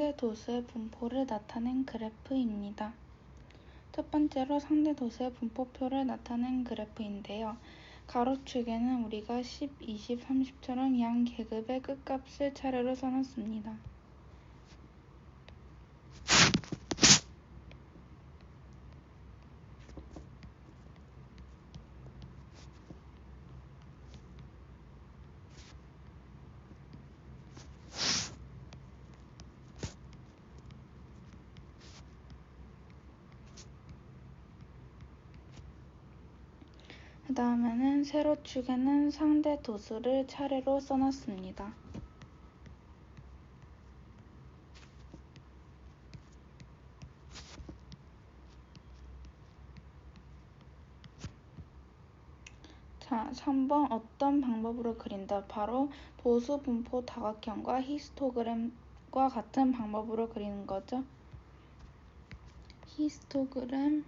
상대 도수의 분포를 나타낸 그래프입니다. 첫 번째로 상대 도수의 분포표를 나타낸 그래프인데요. 가로축에는 우리가 10, 20, 30처럼 양 계급의 끝값을 차례로 써놨습니다. 그 다음에는 세로축에는 상대 도수를 차례로 써놨습니다. 자, 3번 어떤 방법으로 그린다? 바로 도수 분포 다각형과 히스토그램과 같은 방법으로 그리는 거죠. 히스토그램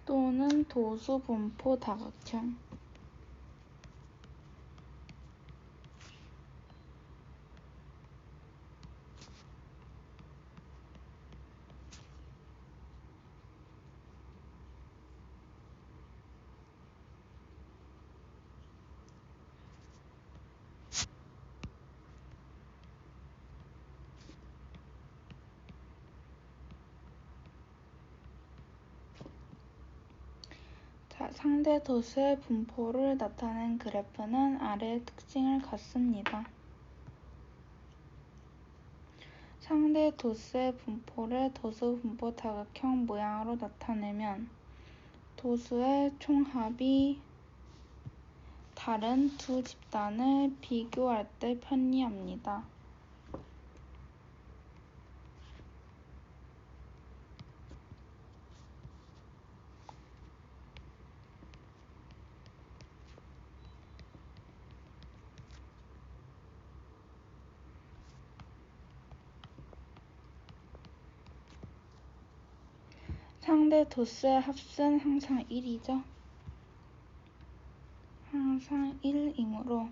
또는 도수 분포 다각형. 자, 상대 도수의 분포를 나타낸 그래프는 아래의 특징을 갖습니다. 상대 도수의 분포를 도수 분포 다각형 모양으로 나타내면 도수의 총합이 다른 두 집단을 비교할 때 편리합니다. 상대 도수의 합은 항상 1이죠. 항상 1이므로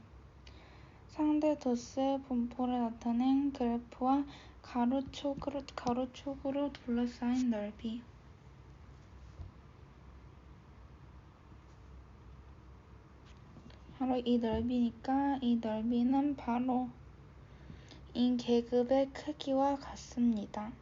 상대 도수의 분포를 나타낸 그래프와 가로축으로 둘러싸인 넓이 바로 이 넓이니까 이 넓이는 바로 이 계급의 크기와 같습니다.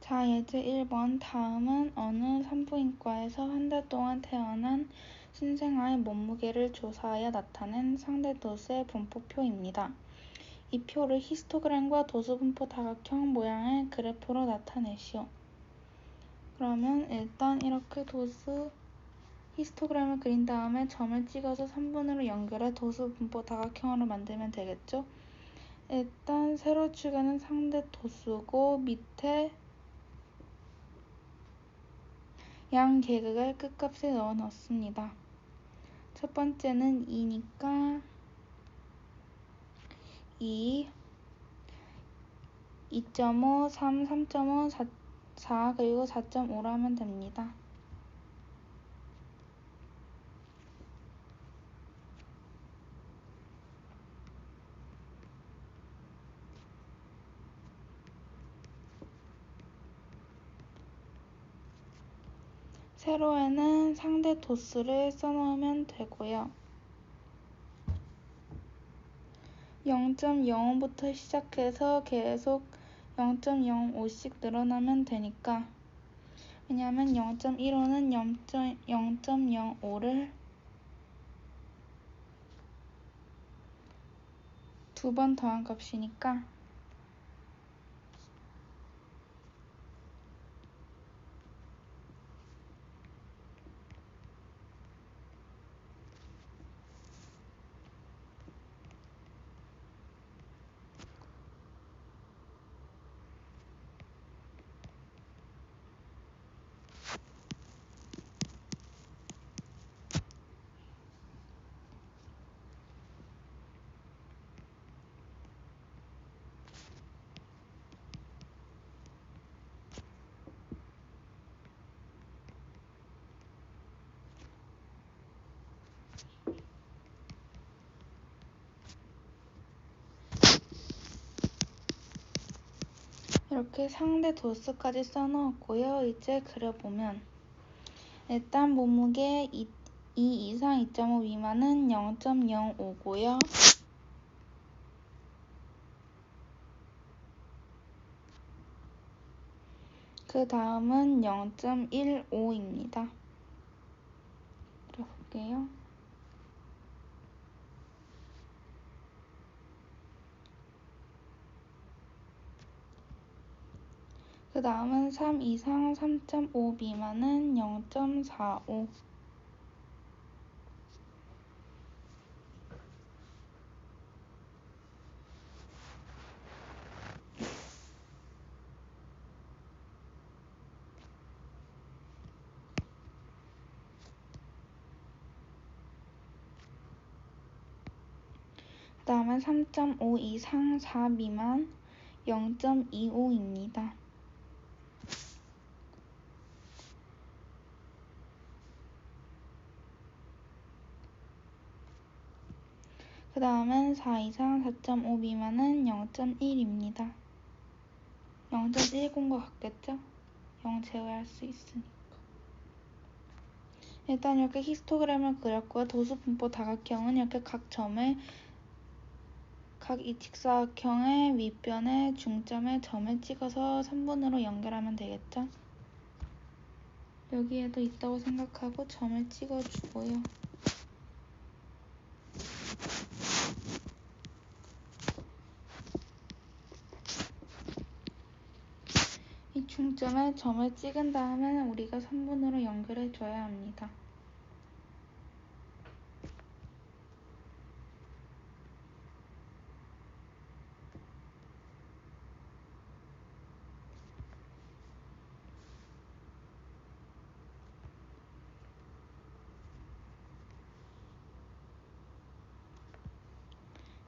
자, 예제 1번. 다음은 어느 산부인과에서 한 달 동안 태어난 신생아의 몸무게를 조사하여 나타낸 상대 도수의 분포표입니다. 이 표를 히스토그램과 도수 분포 다각형 모양의 그래프로 나타내시오. 그러면 일단 이렇게 도수 히스토그램을 그린 다음에 점을 찍어서 3분으로 연결해 도수 분포 다각형으로 만들면 되겠죠. 일단 세로축에는 상대 도수고 밑에 양 계급의 끝값을 넣어 넣습니다. 첫 번째는 2니까 2, 2.5, 3, 3.5, 4 그리고 4.5로 하면 됩니다. 세로에는 상대 도수를 써놓으면 되고요. 0.05부터 시작해서 계속 0.05씩 늘어나면 되니까, 왜냐하면 0.15는 0.05를 두 번 더한 값이니까 이렇게 상대 도수까지 써놓았고요. 이제 그려보면 일단 몸무게 2 이상 2.5 미만은 0.05고요. 그 다음은 0.15입니다. 그려볼게요. 그 다음은 3 이상 3.5 미만은 0.45. 그 다음은 3.5 이상 4 미만 0.25입니다. 그 다음은 4 이상 4.5 미만은 0.1입니다. 0.10인 것 같겠죠? 0 제외할 수 있으니까. 일단 이렇게 히스토그램을 그렸고요. 도수분포 다각형은 이렇게 각 점에 각 이직사각형의 윗변에 중점에 점을 찍어서 3분으로 연결하면 되겠죠? 여기에도 있다고 생각하고 점을 찍어주고요. 이 중점에 점을 찍은 다음에 우리가 3분으로 연결해줘야 합니다.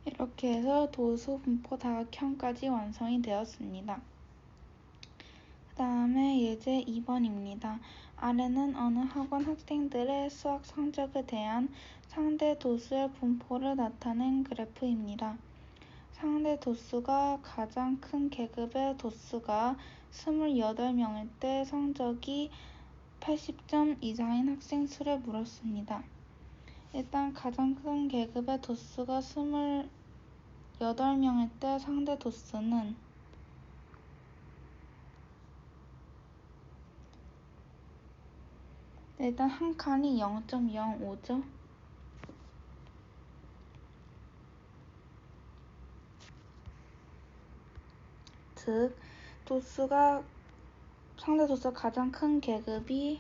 이렇게 해서 도수분포 다각형까지 완성이 되었습니다. 그 다음에 예제 2번입니다. 아래는 어느 학원 학생들의 수학 성적에 대한 상대 도수의 분포를 나타낸 그래프입니다. 상대 도수가 가장 큰 계급의 도수가 28명일 때 성적이 80점 이상인 학생 수를 물었습니다. 일단 가장 큰 계급의 도수가 28명일 때 상대 도수는 일단 한 칸이 0.05죠. 즉 상대 도수가 가장 큰 계급이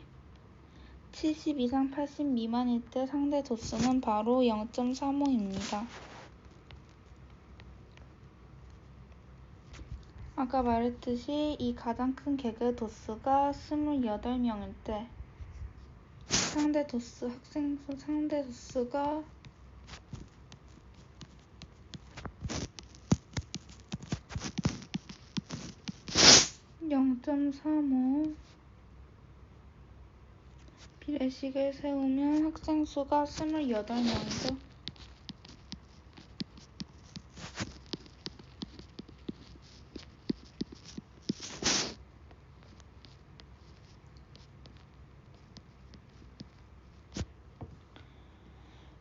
70 이상 80 미만일 때 상대 도수는 바로 0.35입니다. 아까 말했듯이 이 가장 큰 계급의 도수가 28명일 때 상대 도수가 0.35 비례식을 세우면 학생 수가 28명이죠.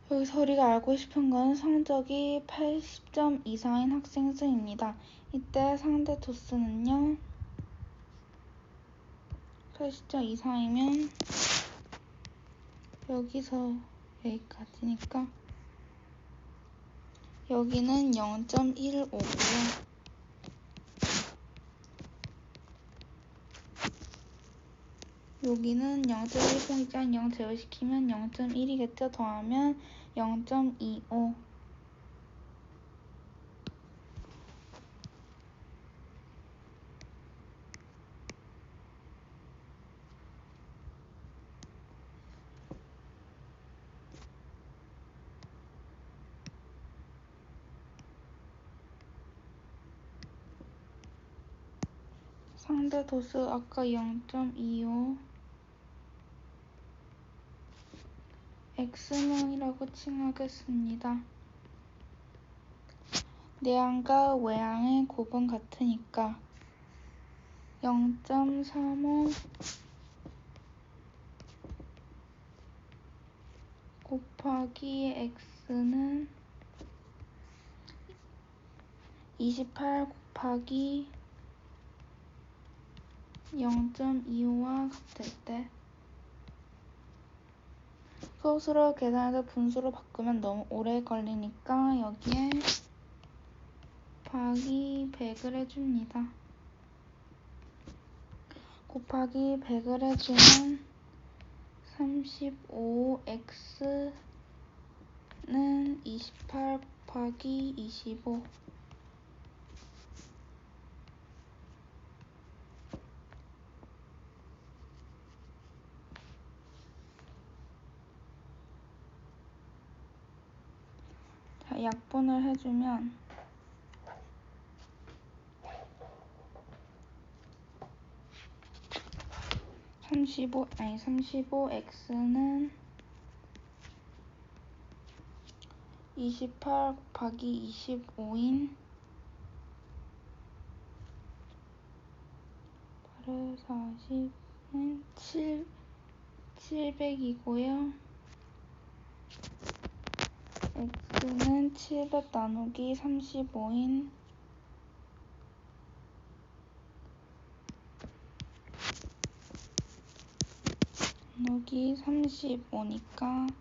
여기서 우리가 알고 싶은 건 성적이 80점 이상인 학생 수입니다. 이때 상대 도수는요. 80점 이상이면 여기서 여기까지니까 여기는 0.15고요. 여기는 0.10이니까 0 제외시키면 0.1이겠죠. 더하면 0.25. 상대 도수 아까 0.25 X명이라고 칭하겠습니다. 내항과 외항의 곱은 같으니까 0.35 곱하기 x는 28 곱하기 0.25와 같을 때 소수로 계산해서 분수로 바꾸면 너무 오래 걸리니까 여기에 곱하기 100을 해줍니다. 곱하기 100을 해주면 35x는 28 곱하기 25 자, 약분을 해주면 35x는 28 곱하기 25인 8, 40은 700이고요. x는 700 나누기 35인 35니까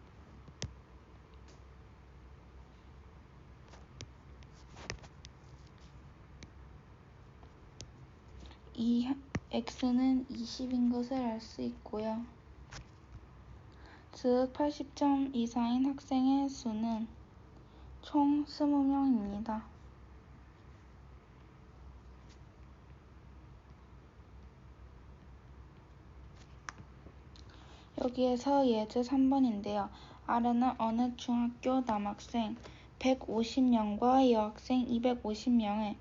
이 x는 20인 것을 알 수 있고요. 즉 80점 이상인 학생의 수는 총 20명입니다. 여기에서 예제 3번인데요. 아래는 어느 중학교 남학생 150명과 여학생 250명의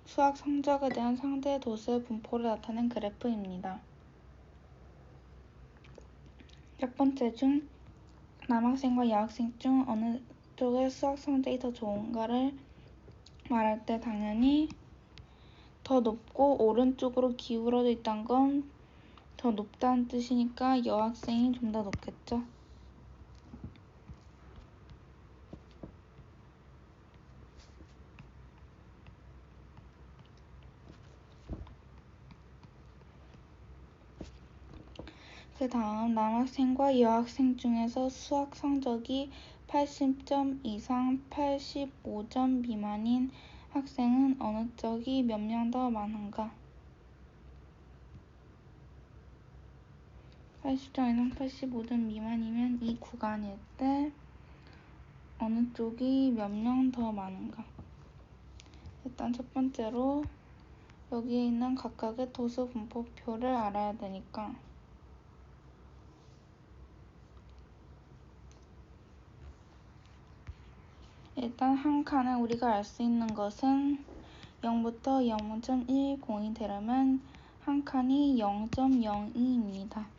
수학 성적에 대한 상대 도수의 분포를 나타낸 그래프입니다. 첫 번째 중 남학생과 여학생 중 어느 쪽의 수학 성적이 더 좋은가를 말할 때 당연히 더 높고 오른쪽으로 기울어져 있다는 건 더 높다는 뜻이니까 여학생이 좀 더 높겠죠. 그 다음 남학생과 여학생 중에서 수학 성적이 80점 이상 85점 미만인 학생은 어느 쪽이 몇 명 더 많은가? 80점 이상 85점 미만이면 이 구간일 때 어느 쪽이 몇 명 더 많은가? 일단 첫 번째로 여기에 있는 각각의 도수 분포표를 알아야 되니까 일단 한 칸에 우리가 알 수 있는 것은 0부터 0.10이 되려면 한 칸이 0.02입니다.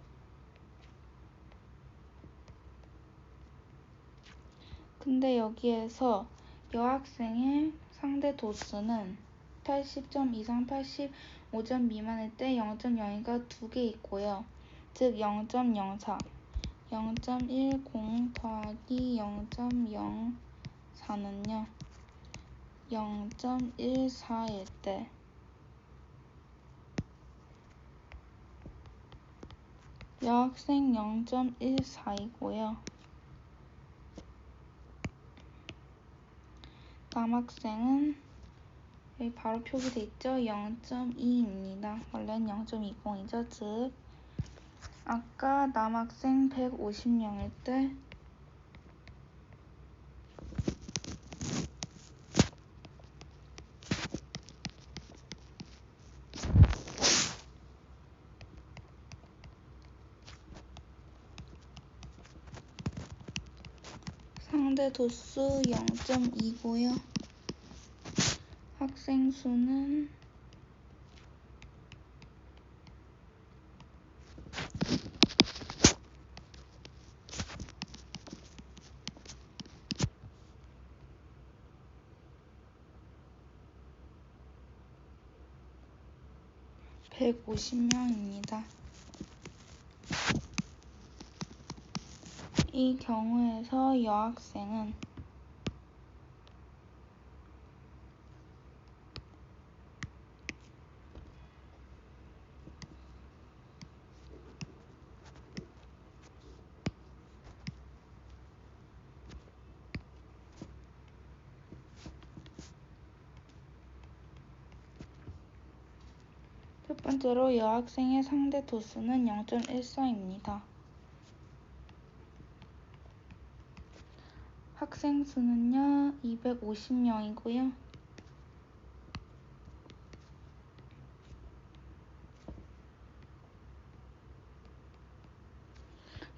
근데 여기에서 여학생의 상대 도수는 80점 이상 85점 미만일 때 0.02가 2개 있고요. 즉 0.04, 0.10 더하기 0.04는요. 0.14일 때 여학생 0.14이고요. 남학생은 여기 바로 표기돼 있죠. 0.2입니다. 원래는 0.20이죠. 즉 아까 남학생 150명일 때 상대 도수 0.2고요. 학생 수는 1 150명입니다. 이 경우에서 여학생은 첫 번째로 여학생의 상대 도수는 0.14입니다. 학생 수는요 250명이고요.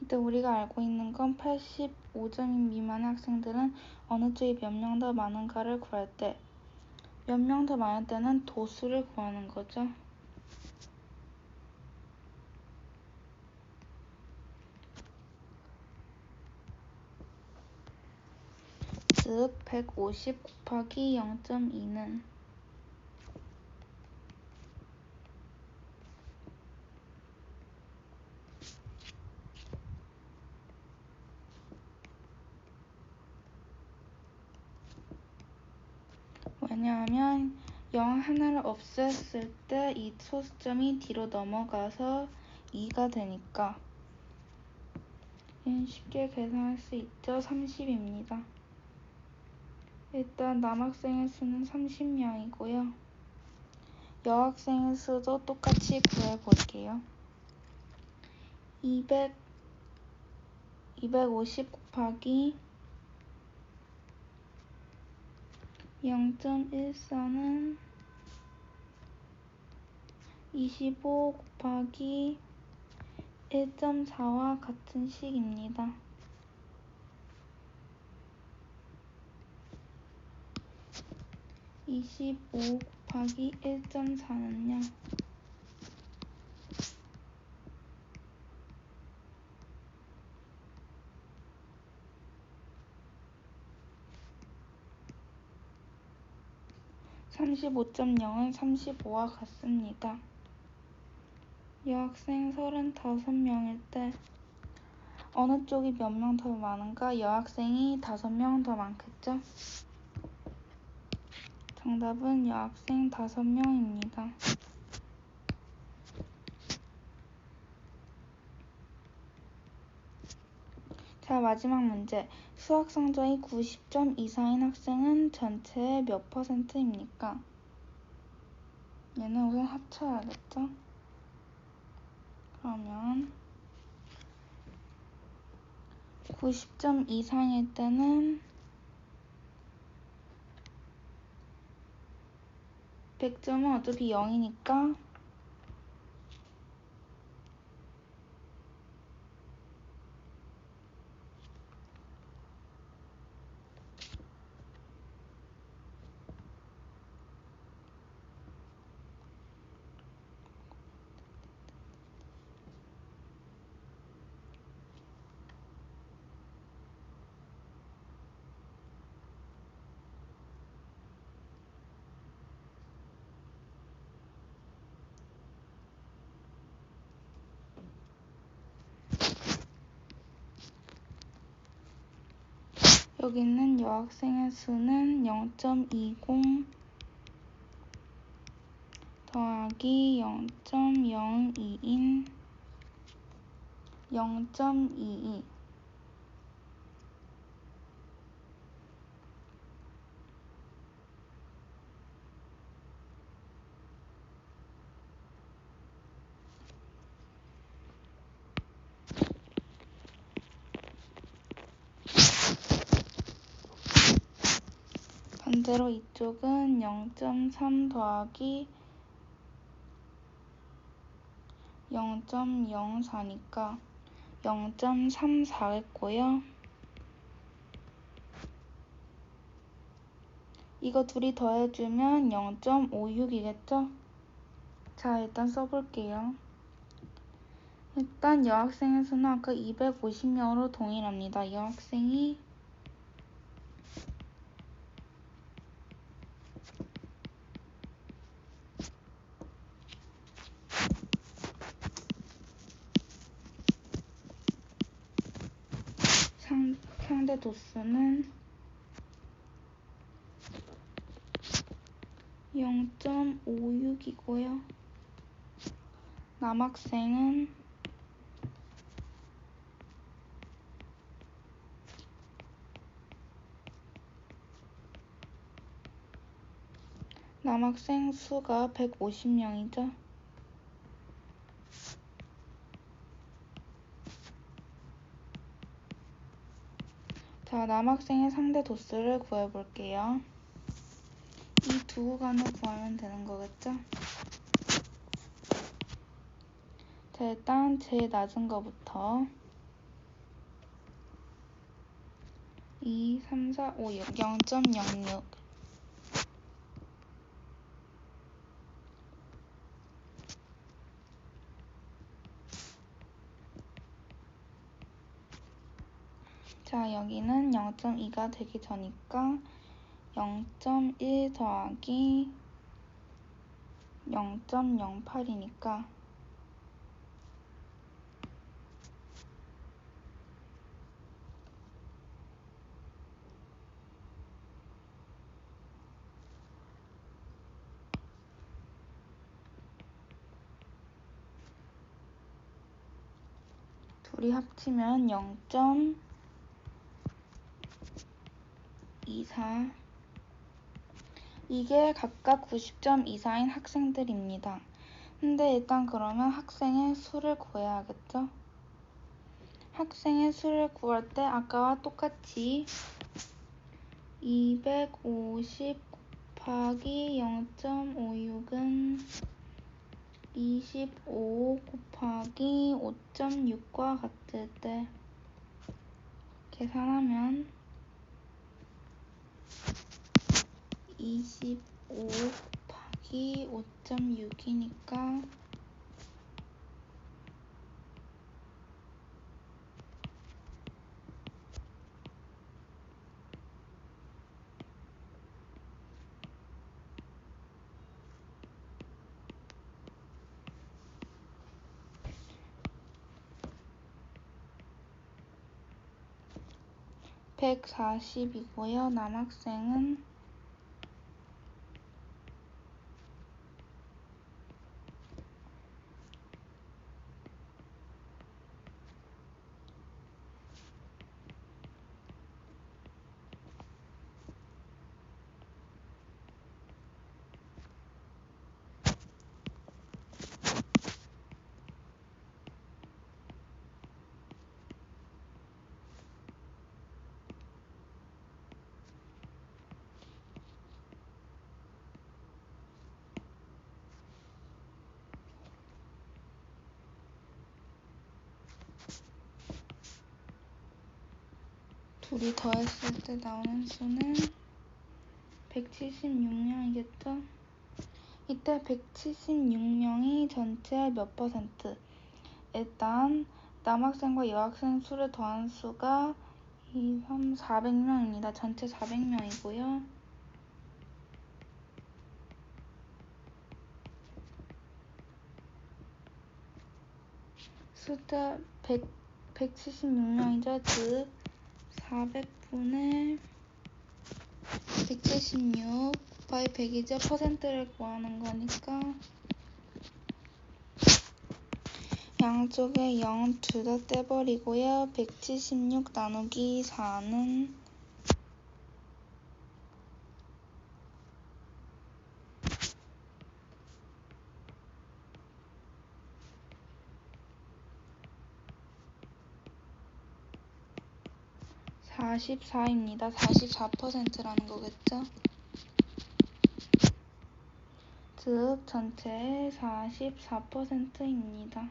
이때 우리가 알고 있는 건 85점 미만의 학생들은 어느 쪽이 몇 명 더 많은가를 구할 때 몇 명 더 많을 때는 도수를 구하는 거죠. 즉 150 곱하기 0.2는 왜냐하면 0 하나를 없앴을 때 이 소수점이 뒤로 넘어가서 2가 되니까 쉽게 계산할 수 있죠. 30입니다. 일단 남학생의 수는 30명이고요. 여학생의 수도 똑같이 구해볼게요. 250 곱하기 0.14는 25 곱하기 1.4와 같은 식입니다. 25 곱하기 1.4는요 35.0은 35와 같습니다. 여학생 35명일 때 어느 쪽이 몇 명 더 많은가? 여학생이 5명 더 많겠죠? 정답은 여학생 5명입니다. 자, 마지막 문제. 수학 성적이 90점 이상인 학생은 전체의 몇 %입니까? 얘는 우선 합쳐야겠죠? 그러면 90점 이상일 때는 100점은 어차피 0이니까 여기 있는 여학생의 수는 0.20 더하기 0.02인 0.22 반대로 이쪽은 0.3 더하기 0.04니까 0.34겠고요. 이거 둘이 더해주면 0.56이겠죠? 자, 일단 써볼게요. 일단 여학생의 수는 아까 250명으로 동일합니다. 여학생이 상대 도수는 0.56이고요. 남학생은 남학생 수가 150명이죠. 자, 남학생의 상대 도수를 구해볼게요. 이 두 구간을 구하면 되는 거겠죠? 자, 일단 제일 낮은 거부터 2, 3, 4, 5, 6, 0.06 자, 여기는 0.2가 되기 전이니까 0.1 더하기 0.08이니까 둘이 합치면 0.24 이게 각각 90.24인 학생들입니다. 근데 일단 그러면 학생의 수를 구해야겠죠? 학생의 수를 구할 때 아까와 똑같이 250 곱하기 0.56은 25 곱하기 5.6과 같을 때 계산하면 25 곱하기 5.6이니까 140이고요. 남학생은 2이 더했을 때 나오는 수는 176명이겠죠? 이때 176명이 전체의 몇 퍼센트? 일단 남학생과 여학생 수를 더한 수가 2, 3, 400명입니다. 전체 400명이고요. 숫자 176명이죠. 즉 400분의 176 곱하기 100이죠. 퍼센트를 구하는 거니까 양쪽에 0 둘 다 떼버리고요. 176 나누기 4는 44입니다. 44%라는 거겠죠? 즉 전체의 44%입니다.